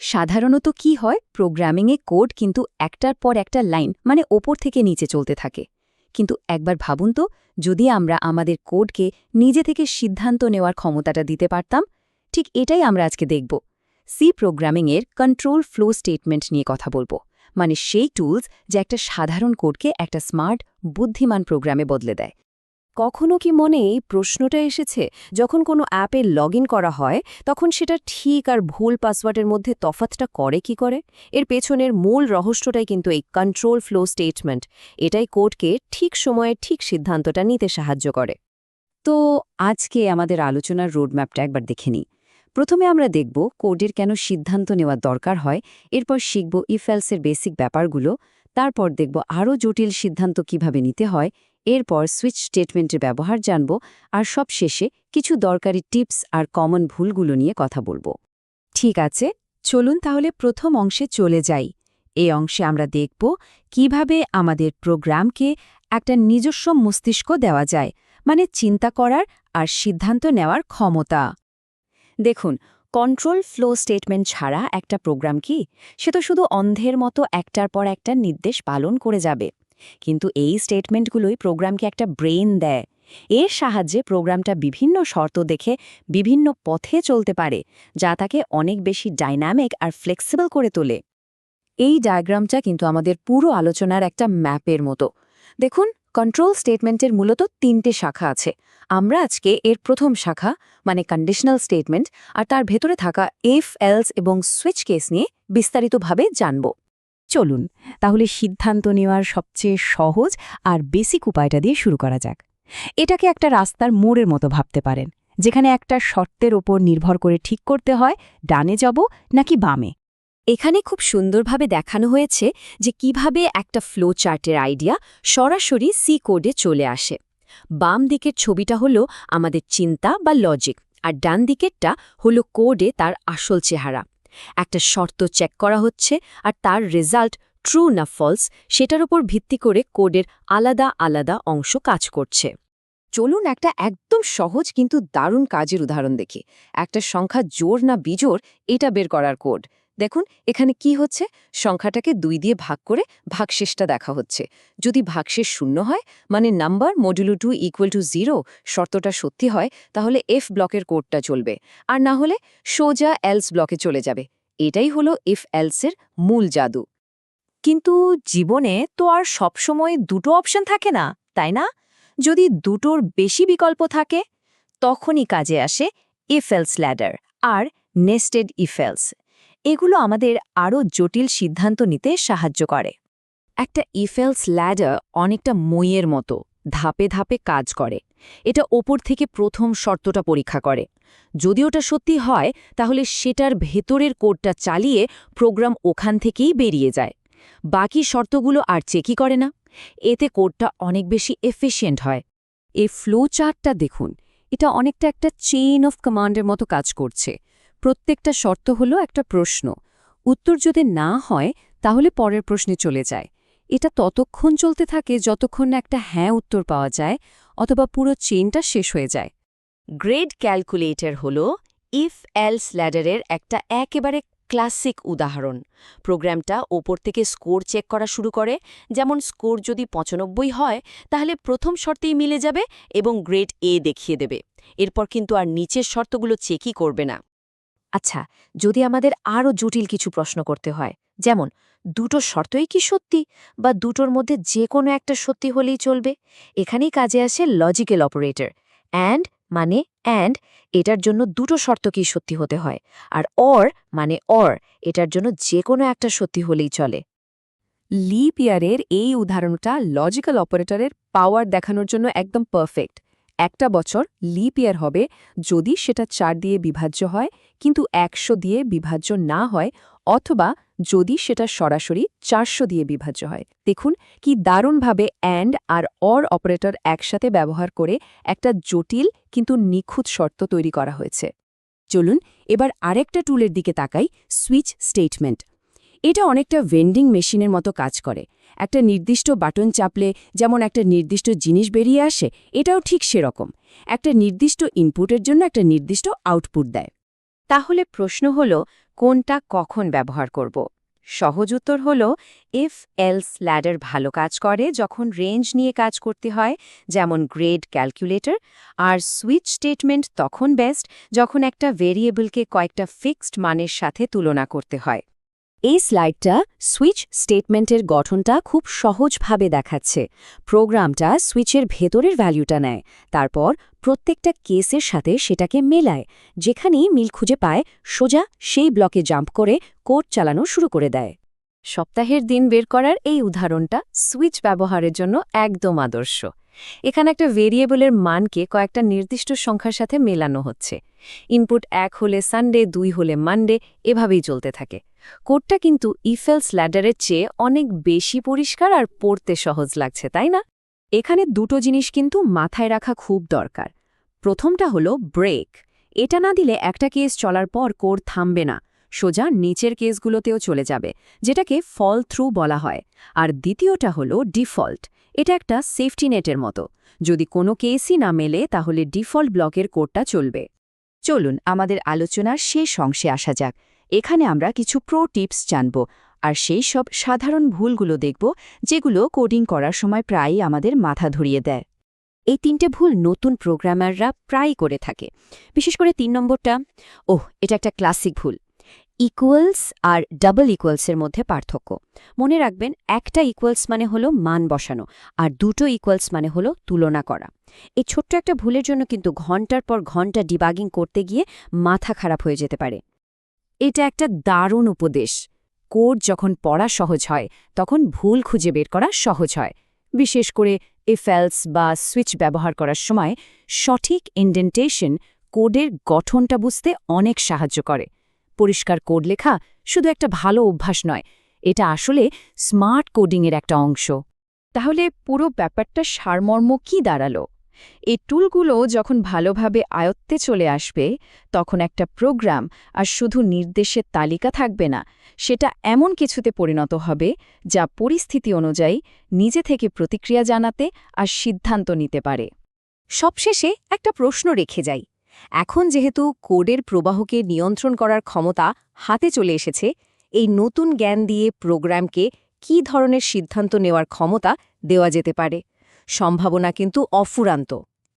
সাধারণত কি হয়, প্রোগ্রামিংয়ে কোড কিন্তু একটার পর একটা লাইন মানে ওপর থেকে নিচে চলতে থাকে। কিন্তু একবার ভাবুন তো, যদি আমরা আমাদের কোডকে নিজে থেকে সিদ্ধান্ত নেওয়ার ক্ষমতাটা দিতে পারতাম। ঠিক এটাই আমরা আজকে দেখব। সি প্রোগ্রামিংয়ের কন্ট্রোল ফ্লো স্টেটমেন্ট নিয়ে কথা বলবো, মানে সেই টুলস যা একটা সাধারণ কোডকে একটা স্মার্ট, বুদ্ধিমান প্রোগ্রামে বদলে দেয়। কখনো কি মনে এই প্রশ্নটা এসেছে, যখন কোনো অ্যাপে লগইন করা হয় তখন সেটা ঠিক আর ভুল পাসওয়ার্ডের মধ্যে তফাৎটা করে কি করে? এর পেছনের মূল রহস্যটাই কিন্তু এই কন্ট্রোল ফ্লো স্টেটমেন্ট। এটাই কোডকে ঠিক সময়ে ঠিক সিদ্ধান্তটা নিতে সাহায্য করে। তো আজকে আমাদের আলোচনার রোডম্যাপটা একবার দেখে নিই। প্রথমে আমরা দেখব কোডের কেন সিদ্ধান্ত নেওয়ার দরকার হয়, এরপর শিখব ইফ এলসের বেসিক ব্যাপারগুলো, তারপর দেখব আরও জটিল সিদ্ধান্ত কিভাবে নিতে হয়, এরপর সুইচ স্টেটমেন্টের ব্যবহার জানব, আর সব শেষে কিছু দরকারি টিপস আর কমন ভুলগুলো নিয়ে কথা বলবো। ঠিক আছে, চলুন তাহলে প্রথম অংশে চলে যাই। এই অংশে আমরা দেখব কিভাবে আমাদের প্রোগ্রামকে একটা নিজস্ব মস্তিষ্ক দেওয়া যায়, মানে চিন্তা করার আর সিদ্ধান্ত নেওয়ার ক্ষমতা। দেখুন, কন্ট্রোল ফ্লো স্টেটমেন্ট ছাড়া একটা প্রোগ্রাম কি, সে তো শুধু অন্ধের মতো একটার পর একটা নির্দেশ পালন করে যাবে। কিন্তু এই স্টেটমেন্টগুলোই প্রোগ্রামকে একটা ব্রেইন দেয়। এর সাহায্যে প্রোগ্রামটা বিভিন্ন শর্ত দেখে বিভিন্ন পথে চলতে পারে, যা তাকে অনেক বেশি ডাইনামিক আর ফ্লেক্সিবল করে তোলে। এই ডায়াগ্রামটা কিন্তু আমাদের পুরো আলোচনার একটা ম্যাপের মতো। দেখুন, কন্ট্রোল স্টেটমেন্টের মূলত 3টে শাখা আছে। আমরা আজকে এর প্রথম শাখা মানে কন্ডিশনাল স্টেটমেন্ট আর তার ভেতরে থাকা ইফ এলস এবং সুইচ কেস নিয়ে বিস্তারিতভাবে জানব। চলুন তাহলে সিদ্ধান্ত নেওয়ার সবচেয়ে সহজ আর বেসিক উপায়টা দিয়ে শুরু করা যাক। এটাকে একটা রাস্তার মোড়ের মতো ভাবতে পারেন, যেখানে একটা শর্তের ওপর নির্ভর করে ঠিক করতে হয় ডানে যাব নাকি বামে। এখানে খুব সুন্দরভাবে দেখানো হয়েছে যে কিভাবে একটা ফ্লো চার্টের আইডিয়া সরাসরি সি কোডে চলে আসে। বাম দিকের ছবিটা হলো আমাদের চিন্তা বা লজিক, আর ডান দিকেরটা হলো কোডে তার আসল চেহারা। একটা শর্ত চেক করা হচ্ছে, আর তার রেজাল্ট ট্রু না ফলস সেটার উপর ভিত্তি করে কোডের আলাদা আলাদা অংশ কাজ করছে। চলুন একটা একদম সহজ কিন্তু দারুণ কাজের উদাহরণ দেখি। একটা সংখ্যা জোড় না বিজোড় এটা বের করার কোড। দেখুন এখানে কি হচ্ছে, সংখ্যাটাকে 2 দিয়ে ভাগ করে ভাগশেষটা দেখা হচ্ছে। যদি ভাগশেষ 0 হয়, মানে নাম্বার মডুলো 2 ইকুয়াল টু 0 শর্তটা সত্যি হয়, তাহলে এফ ব্লকের কোডটা চলবে, আর না হলে সোজা এলস ব্লকে চলে যাবে। এটাই হলো ইফ এলসের মূল জাদু। কিন্তু জীবনে তো আর সবসময় দুটো অপশন থাকে না, তাই না? যদি দুটোর বেশি বিকল্প থাকে, তখনই কাজে আসে ইফ এলস ল্যাডার আর নেস্টেড ইফ এলস। এগুলো আমাদের আরও জটিল সিদ্ধান্ত নিতে সাহায্য করে। একটা ইফ এলস ল্যাডার অনেকটা মইয়ের মতো ধাপে ধাপে কাজ করে। এটা ওপর থেকে প্রথম শর্তটা পরীক্ষা করে। যদি ওটা সত্যি হয়, তাহলে সেটার ভেতরের কোডটা চালিয়ে প্রোগ্রাম ওখান থেকেই বেরিয়ে যায়। বাকি শর্তগুলো আর চেকই করে না। এতে কোডটা অনেক বেশি এফিশিয়েন্ট হয়। এই ফ্লো চার্টটা দেখুন, এটা অনেকটা একটা চেইন অফ কমান্ডের মতো কাজ করছে। প্রত্যেকটা শর্ত হলো একটা প্রশ্ন। উত্তর যদি না হয়, তাহলে পরের প্রশ্নে চলে যায়। এটা ততক্ষণ চলতে থাকে যতক্ষণ না একটা হ্যাঁ উত্তর পাওয়া যায়, অথবা পুরো চেইনটা শেষ হয়ে যায়। গ্রেড ক্যালকুলেটর হলো ইফ এলস ল্যাডারের একটা একেবারে ক্লাসিক উদাহরণ। প্রোগ্রামটা ওপর থেকে স্কোর চেক করা শুরু করে। যেমন স্কোর যদি 95 হয়, তাহলে প্রথম শর্তেই মিলে যাবে এবং গ্রেড এ দেখিয়ে দেবে। এরপর কিন্তু আর নিচের শর্তগুলো চেকই করবে না। আচ্ছা, যদি আমাদের আরও জটিল কিছু প্রশ্ন করতে হয়, যেমন দুটো শর্তই কি সত্যি, বা দুটোর মধ্যে যে কোনো একটা সত্যি হলেই চলবে, এখানেই কাজে আসে লজিক্যাল অপারেটর। অ্যান্ড মানে অ্যান্ড, এটার জন্য দুটো শর্ত কি সত্যি হতে হয়, আর অর মানে অর, এটার জন্য যে কোনো একটা সত্যি হলেই চলে। লিপ ইয়ারের এই উদাহরণটা লজিক্যাল অপারেটরের পাওয়ার দেখানোর জন্য একদম পারফেক্ট। একটা বছর লিপ ইয়ার হবে যদি সেটা 4 দিয়ে বিভাজ্য হয় কিন্তু 100 দিয়ে বিভাজ্য না হয়, অথবা যদি সেটা সরাসরি 400 দিয়ে বিভাজ্য হয়। দেখুন কি দারুণভাবে অ্যান্ড আর অর অপারেটর একসাথে ব্যবহার করে একটা জটিল কিন্তু নিখুঁত শর্ত তৈরি করা হয়েছে। চলুন এবার আরেকটা টুলের দিকে তাকাই, সুইচ স্টেটমেন্ট। এটা অনেকটা ভেন্ডিং মেশিনের মতো কাজ করে। একটা নির্দিষ্ট বাটন চাপলে যেমন একটা নির্দিষ্ট জিনিস বেরিয়ে আসে, এটাও ঠিক সেরকম। একটা নির্দিষ্ট ইনপুটের জন্য একটা নির্দিষ্ট আউটপুট দেয়। তাহলে প্রশ্ন হলো, কোনটা কখন ব্যবহার করব সহজ উত্তর হল ইফ এলস ল্যাডার ভালো কাজ করে যখন রেঞ্জ নিয়ে কাজ করতে হয়, যেমন গ্রেড ক্যালকুলেটর, আর সুইচ স্টেটমেন্ট তখন বেস্ট যখন একটা ভেরিয়েবলকে কয়েকটা ফিক্সড মানের সাথে তুলনা করতে হয়। এই স্লাইডটা সুইচ স্টেটমেন্টের গঠনটা খুব সহজভাবে দেখাচ্ছে। প্রোগ্রামটা সুইচের ভেতরের ভ্যালুটা নেয়, তারপর প্রত্যেকটা কেসের সাথে সেটাকে মেলায়, যেখানেই মিল খুঁজে পায় সোজা সেই ব্লকে জাম্প করে কোড চালানো শুরু করে দেয়। সপ্তাহের দিন বের করার এই উদাহরণটা সুইচ ব্যবহারের জন্য একদম আদর্শ। এখানে একটা ভেরিয়েবলের মানকে কয়েকটা নির্দিষ্ট সংখ্যার সাথে মেলানো হচ্ছে। ইনপুট 1 হলে সানডে, 2 হলে মানডে, এভাবেই চলতে থাকে। কোডটা কিন্তু ইফেলস ল্যাডারের চেয়ে অনেক বেশি পরিষ্কার আর পড়তে সহজ লাগছে, তাই না? এখানে দুটো জিনিস কিন্তু মাথায় রাখা খুব দরকার। প্রথমটা হলো ব্রেক। এটা না দিলে একটা কেস চলার পর কোড থামবে না, সোজা নিচের কেসগুলোতেও চলে যাবে, যেটাকে ফল থ্রু বলা হয়। আর দ্বিতীয়টা হলো ডিফল্ট। এটা একটা সেফটি নেটের মতো। যদি কোনো কেসই না মেলে তাহলে ডিফল্ট ব্লকের কোডটা চলবে। চলুন আমাদের আলোচনার শেষ অংশে আসা যাক। এখানে আমরা কিছু প্রো টিপস জানব, আর সেই সব সাধারণ ভুলগুলো দেখব যেগুলো কোডিং করার সময় প্রায়ই আমাদের মাথা ধরিয়ে দেয়। এই 3টে ভুল নতুন প্রোগ্রামাররা প্রায় করে থাকে, বিশেষ করে 3 নম্বরটা। এটা একটা ক্লাসিক ভুল। ইকুয়ালস আর ডাবল ইকুয়ালসের মধ্যে পার্থক্য মনে রাখবেন। একটা ইকুয়ালস মানে হলো মান বসানো, আর দুটো ইকুয়ালস মানে হলো তুলনা করা। এই ছোট্ট একটা ভুলের জন্য কিন্তু ঘন্টার পর ঘন্টা ডিবাগিং করতে গিয়ে মাথা খারাপ হয়ে যেতে পারে। এটা একটা দারুণ উপদেশ। কোড যখন পড়া সহজ হয় তখন ভুল খুঁজে বের করা সহজ হয়। বিশেষ করে ইফ এলস বা সুইচ ব্যবহার করার সময় সঠিক ইন্ডেন্টেশন কোডের গঠনটা বুঝতে অনেক সাহায্য করে। পরিষ্কার কোড লেখা শুধু একটা ভালো অভ্যাস নয়, এটা আসলে স্মার্ট কোডিংয়ের একটা অংশ। তাহলে পুরো ব্যাপারটা সারমর্ম কি দাঁড়ালো? এই টুলগুলো যখন ভালোভাবে আয়ত্তে চলে আসবে তখন একটা প্রোগ্রাম আর শুধু নির্দেশের তালিকা থাকবে না, সেটা এমন কিছুতে পরিণত হবে যা পরিস্থিতি অনুযায়ী নিজে থেকে প্রতিক্রিয়া জানাতে আর সিদ্ধান্ত নিতে পারে। সবশেষে একটা প্রশ্ন রেখে যাই। এখন যেহেতু কোডের প্রবাহকে নিয়ন্ত্রণ করার ক্ষমতা হাতে চলে এসেছে, এই নতুন জ্ঞান দিয়ে প্রোগ্রামকে কী ধরনের সিদ্ধান্ত নেওয়ার ক্ষমতা দেওয়া যেতে পারে? সম্ভাবনা কিন্তু অফুরান্ত।